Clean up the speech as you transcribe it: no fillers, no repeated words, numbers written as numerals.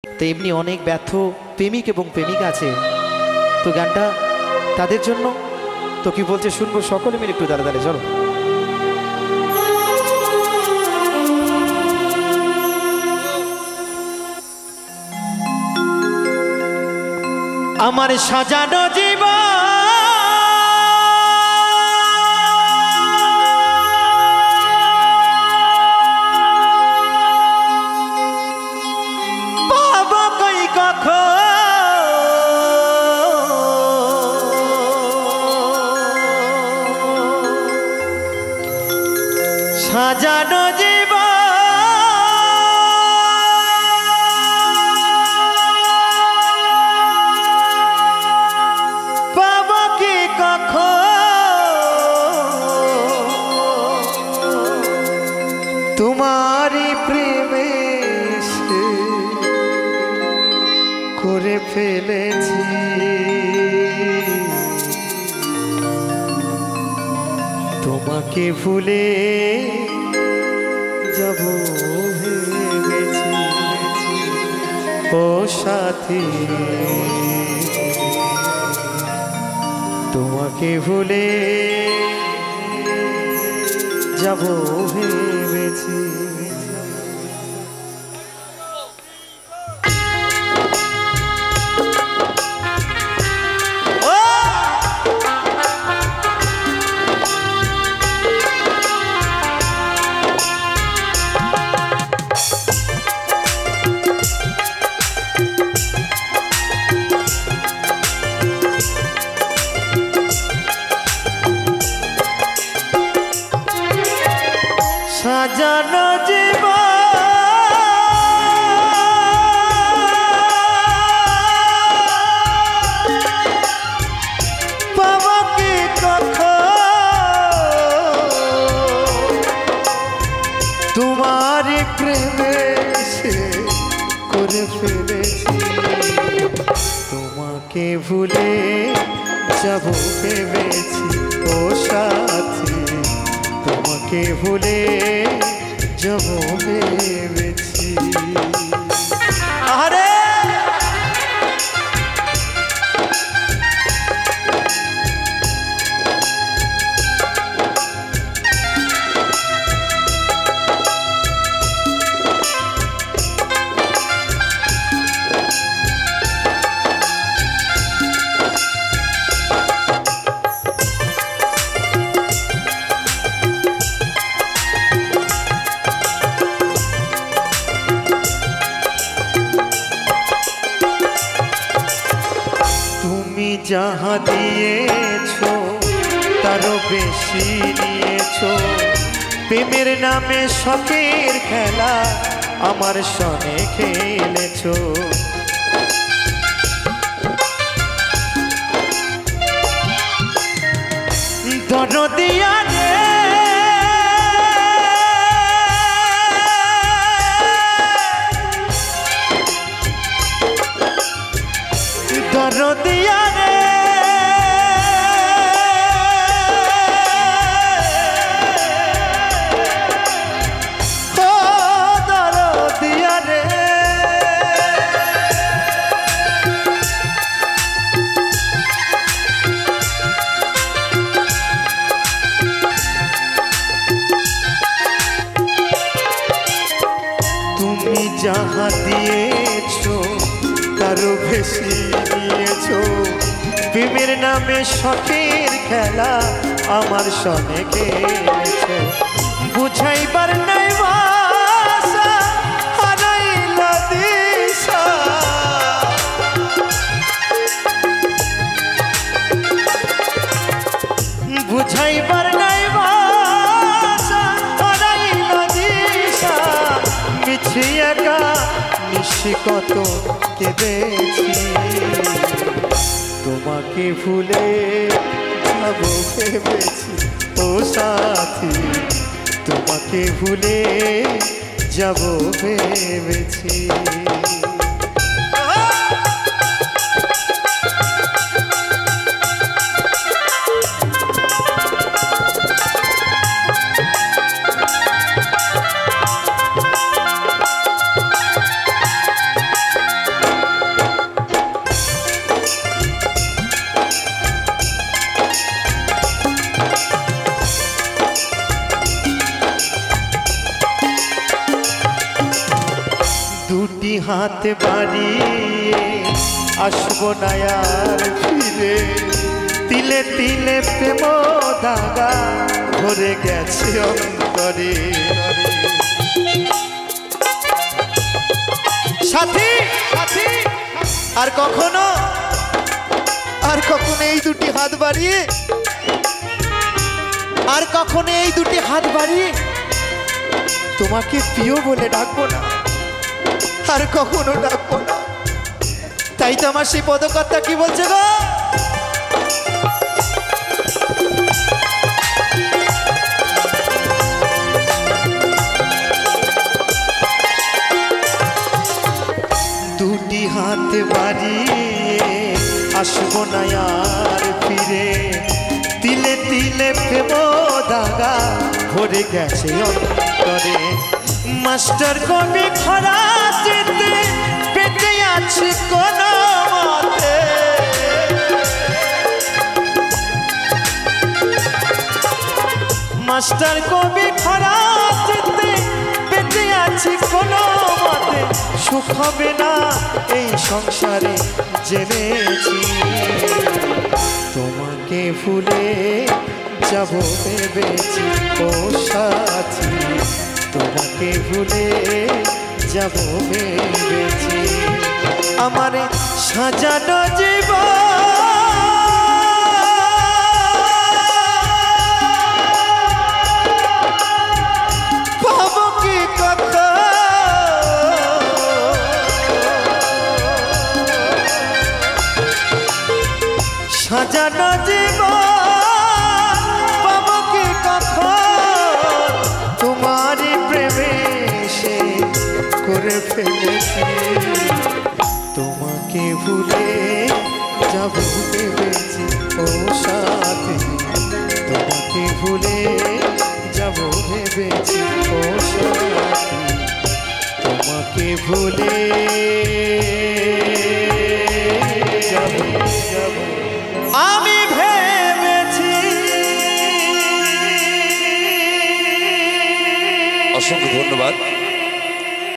তো এমনি অনেক ব্যর্থ প্রেমিক এবং প্রেমিকা আছে, তো গানটা তাদের জন্য। তো কি বলছে শুনবো সকলে মিলে, একটু দাঁড়া দাঁড়িয়ে চলো। আমার সাজানো জীবন পাবো কই কখন, সাজানো জীবন পাবো কি কখন, তোমারই প্রেমে সে করে ফেলেছি, তোমাকে ভুলে যাব ভেবেছি ও সাথী, তোমাকে ভুলে যাব ভেবেছি। সাজানো জীবন পাবো কি কখন, তোমার প্রেমে সে করে ফেলেছি, তোমাকে ভুলে যাব ভেবেছি ও সাথী, তোমাকে ভুলে যাব ভেবেছি। আরে যাহা দিয়েছো তারও বেশি নিয়েছো, প্রেমের নামে শখের খেলা আমার সনে খেলেছো, দরদিয়া রে দরদিয়া রে ও দরদিয়া রে, তুমি যাহা দিয়েছো তারও বেশি নিয়েছো, প্রেমের নামে শখের খেলা আমার সনে খেলেছো, বুঝাইবার নাই ভাষা হারাইল দিশা, বুঝাইবার নাই ভাষা হারাইল দিশা, মিছি একা নিশি কত কেঁদেছি, তোমাকে ভুলে যাব ভেবেছি ও সাথী, তোমাকে ভুলে যাব ভেবেছি। হাত বাড়িয়ে আসবো না আর ফিরে তিলে তিলে প্রেম দাগা ভরে গেছে অন্তরে সাথী সাথী আর কখনো এই দুটি হাত বাড়িয়ে আর কখনো এই দুটি হাত বাড়িয়ে তোমাকে প্রিয় বলে ডাকবো না আর কখনো ডাকবো না তাই তো আমার সেই পদকর্তা কি বলছে গো দুটি হাত বাড়িয়ে আসবো না আর ফিরে তিলে তিলে প্রেম দাগা ভরে গেছে অন্তরে মাস্টার কবি খরা যেতে পেটে আছে কোন মতে মাস্টার কবি খরা যেতে পেটে আছে কোন মতে সুখ হবে না এই সংসারে জেনেছি তোমাকে ভুলে যাব ভেবেছি ও সাথী তোমাকে ভুলে যাব ভেবেছি আমার সাজানো জীবন পাবো কি কথা সাজানো জীবন পাবো কি কখন তোমার প্রেমে সে করে ফেলেছি তোমাকে ভুলে যাব ভেবেছি ও সাথী তোমাকে ভুলে যাব ভেবেছি ও সাথী তোমাকে ভুলে যাব আমি ভেবেছি অসংখ্য ধন্যবাদ।